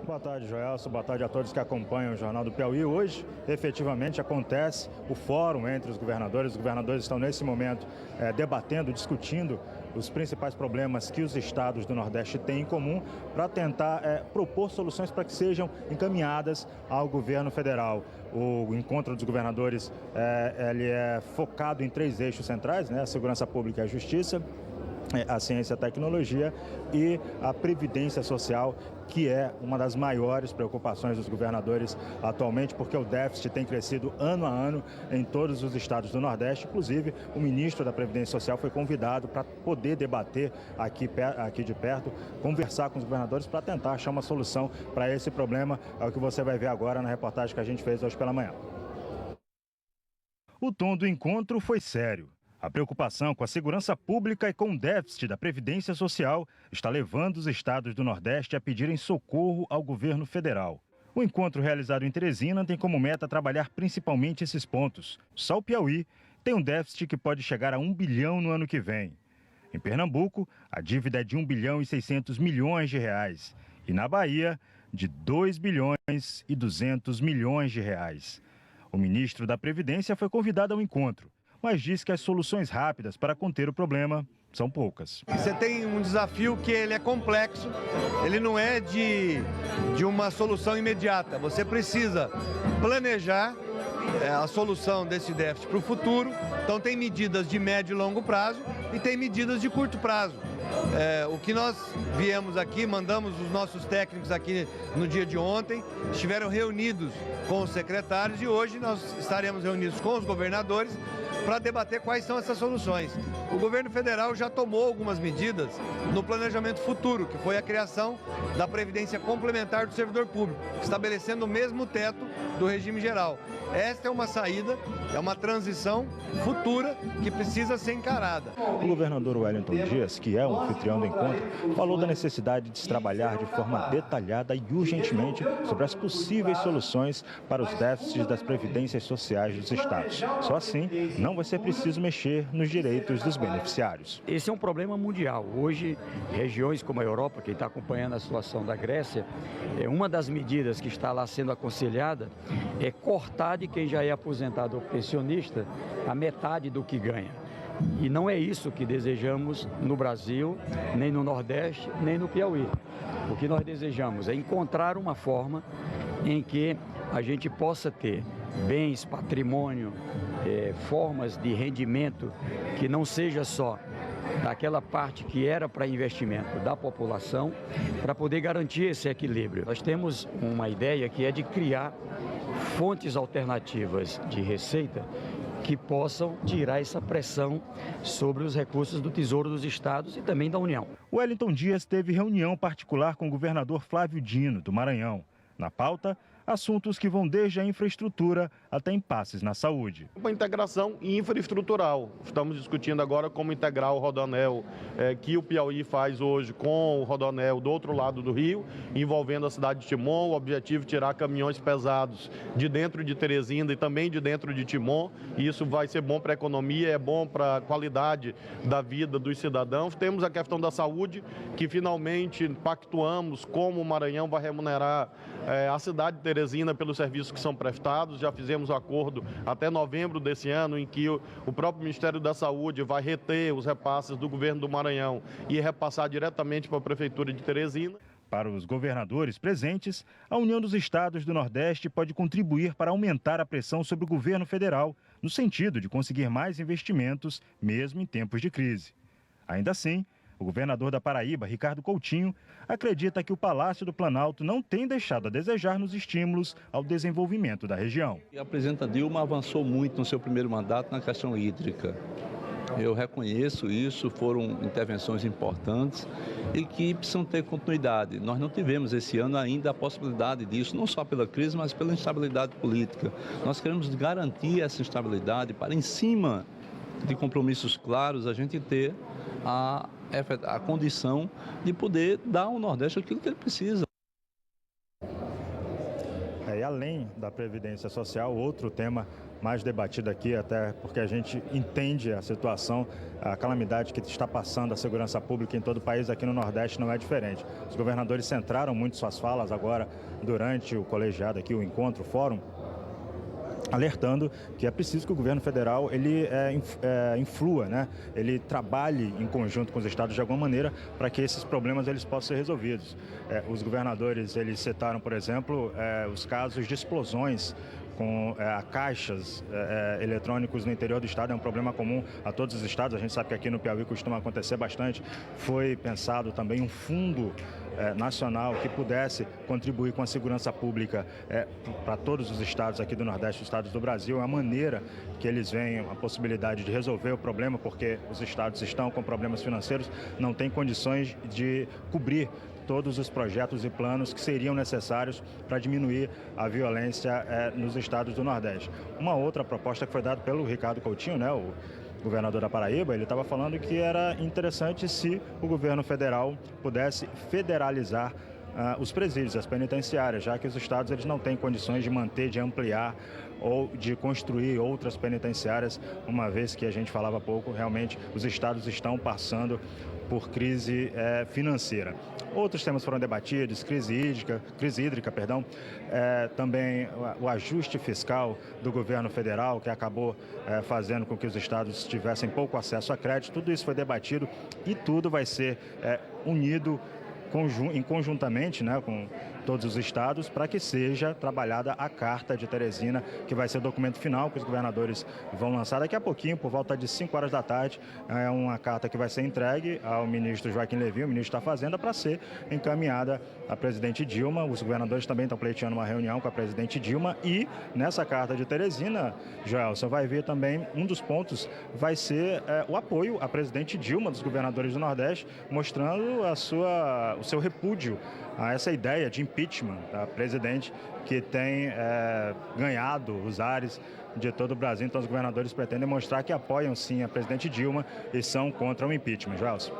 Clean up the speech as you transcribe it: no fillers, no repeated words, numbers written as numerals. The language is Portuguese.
Boa tarde, Joelson. Boa tarde a todos que acompanham o Jornal do Piauí. Hoje, efetivamente, acontece o fórum entre os governadores. Os governadores estão, nesse momento, debatendo, discutindo os principais problemas que os estados do Nordeste têm em comum para tentar propor soluções para que sejam encaminhadas ao governo federal. O encontro dos governadores ele é focado em 3 eixos centrais, né? A segurança pública e a justiça, a ciência e a tecnologia e a previdência social, que é uma das maiores preocupações dos governadores atualmente, porque o déficit tem crescido ano a ano em todos os estados do Nordeste. Inclusive, o ministro da Previdência Social foi convidado para poder debater aqui de perto, conversar com os governadores para tentar achar uma solução para esse problema. É o que você vai ver agora na reportagem que a gente fez hoje pela manhã. O tom do encontro foi sério. A preocupação com a segurança pública e com o déficit da Previdência Social está levando os estados do Nordeste a pedirem socorro ao governo federal. O encontro realizado em Teresina tem como meta trabalhar principalmente esses pontos. Só o Piauí tem um déficit que pode chegar a 1 bilhão no ano que vem. Em Pernambuco, a dívida é de 1 bilhão e 600 milhões de reais. E na Bahia, de 2 bilhões e 200 milhões de reais. O ministro da Previdência foi convidado ao encontro, mas diz que as soluções rápidas para conter o problema são poucas. Você tem um desafio que ele é complexo, ele não é de uma solução imediata. Você precisa planejar a solução desse déficit para o futuro. Então tem medidas de médio e longo prazo e tem medidas de curto prazo. O que nós viemos aqui, mandamos os nossos técnicos aqui no dia de ontem, estiveram reunidos com os secretários e hoje nós estaremos reunidos com os governadores para debater quais são essas soluções. O governo federal já tomou algumas medidas no planejamento futuro, que foi a criação da Previdência Complementar do Servidor Público, estabelecendo o mesmo teto do regime geral. Esta é uma saída, é uma transição futura que precisa ser encarada. O governador Wellington Dias, que é o anfitrião do encontro, falou da necessidade de se trabalhar de forma detalhada e urgentemente sobre as possíveis soluções para os déficits das previdências sociais dos estados. Só assim, não vai ser preciso mexer nos direitos dos beneficiários. Esse é um problema mundial. Hoje, regiões como a Europa, quem está acompanhando a situação da Grécia, uma das medidas que está lá sendo aconselhada é cortar de quem já é aposentado ou pensionista a metade do que ganha. E não é isso que desejamos no Brasil, nem no Nordeste, nem no Piauí. O que nós desejamos é encontrar uma forma em que a gente possa ter bens, patrimônio, formas de rendimento que não seja só daquela parte que era para investimento da população, para poder garantir esse equilíbrio. Nós temos uma ideia que é de criar fontes alternativas de receita que possam tirar essa pressão sobre os recursos do Tesouro dos Estados e também da União. Wellington Dias teve reunião particular com o governador Flávio Dino, do Maranhão. Na pauta, assuntos que vão desde a infraestrutura até impasses na saúde. Uma integração infraestrutural. Estamos discutindo agora como integrar o rodoanel que o Piauí faz hoje com o rodoanel do outro lado do rio, envolvendo a cidade de Timon. O objetivo é tirar caminhões pesados de dentro de Teresina e também de dentro de Timon. Isso vai ser bom para a economia, é bom para a qualidade da vida dos cidadãos. Temos a questão da saúde, que finalmente pactuamos como o Maranhão vai remunerar a cidade de Teresina pelos serviços que são prestados. Já fizemos um acordo até novembro desse ano em que o próprio Ministério da Saúde vai reter os repasses do governo do Maranhão e repassar diretamente para a Prefeitura de Teresina. Para os governadores presentes, a União dos Estados do Nordeste pode contribuir para aumentar a pressão sobre o governo federal, no sentido de conseguir mais investimentos, mesmo em tempos de crise. Ainda assim, o governador da Paraíba, Ricardo Coutinho, acredita que o Palácio do Planalto não tem deixado a desejar nos estímulos ao desenvolvimento da região. A presidenta Dilma avançou muito no seu primeiro mandato na questão hídrica. Eu reconheço isso, foram intervenções importantes e que precisam ter continuidade. Nós não tivemos esse ano ainda a possibilidade disso, não só pela crise, mas pela instabilidade política. Nós queremos garantir essa instabilidade para, em cima de compromissos claros, a gente ter a condição de poder dar ao Nordeste aquilo que ele precisa. e além da Previdência Social, outro tema mais debatido aqui, até porque a gente entende a situação, a calamidade que está passando a segurança pública em todo o país, aqui no Nordeste não é diferente. Os governadores centraram muito suas falas agora durante o colegiado aqui, o encontro, o fórum, alertando que é preciso que o governo federal ele influa, né? Ele trabalhe em conjunto com os estados de alguma maneira para que esses problemas eles possam ser resolvidos. Os governadores eles citaram, por exemplo, os casos de explosões com caixas eletrônicos no interior do estado, é um problema comum a todos os estados, a gente sabe que aqui no Piauí costuma acontecer bastante. Foi pensado também um fundo nacional que pudesse contribuir com a segurança pública para todos os estados aqui do Nordeste, os estados do Brasil. É a maneira que eles veem a possibilidade de resolver o problema, porque os estados estão com problemas financeiros, não têm condições de cobrir todos os projetos e planos que seriam necessários para diminuir a violência nos estados do Nordeste. Uma outra proposta que foi dada pelo Ricardo Coutinho, né, o governador da Paraíba, ele estava falando que era interessante se o governo federal pudesse federalizar os presídios, as penitenciárias, já que os estados eles não têm condições de manter, de ampliar ou de construir outras penitenciárias, uma vez que a gente falava há pouco, realmente os estados estão passando por crise financeira. Outros temas foram debatidos, crise hídrica, também o ajuste fiscal do governo federal, que acabou fazendo com que os estados tivessem pouco acesso a crédito. Tudo isso foi debatido e tudo vai ser unido conjuntamente, né, com todos os estados, para que seja trabalhada a Carta de Teresina, que vai ser o documento final que os governadores vão lançar daqui a pouquinho, por volta de 5 horas da tarde. É uma carta que vai ser entregue ao ministro Joaquim Levy, o ministro da Fazenda, para ser encaminhada à presidente Dilma. Os governadores também estão pleiteando uma reunião com a presidente Dilma e nessa Carta de Teresina, Joelson, vai ver também um dos pontos, vai ser o apoio à presidente Dilma dos governadores do Nordeste, mostrando o seu repúdio a essa ideia de impeachment da presidente que tem ganhado os ares de todo o Brasil. Então os governadores pretendem mostrar que apoiam sim a presidente Dilma e são contra o impeachment. Joelson.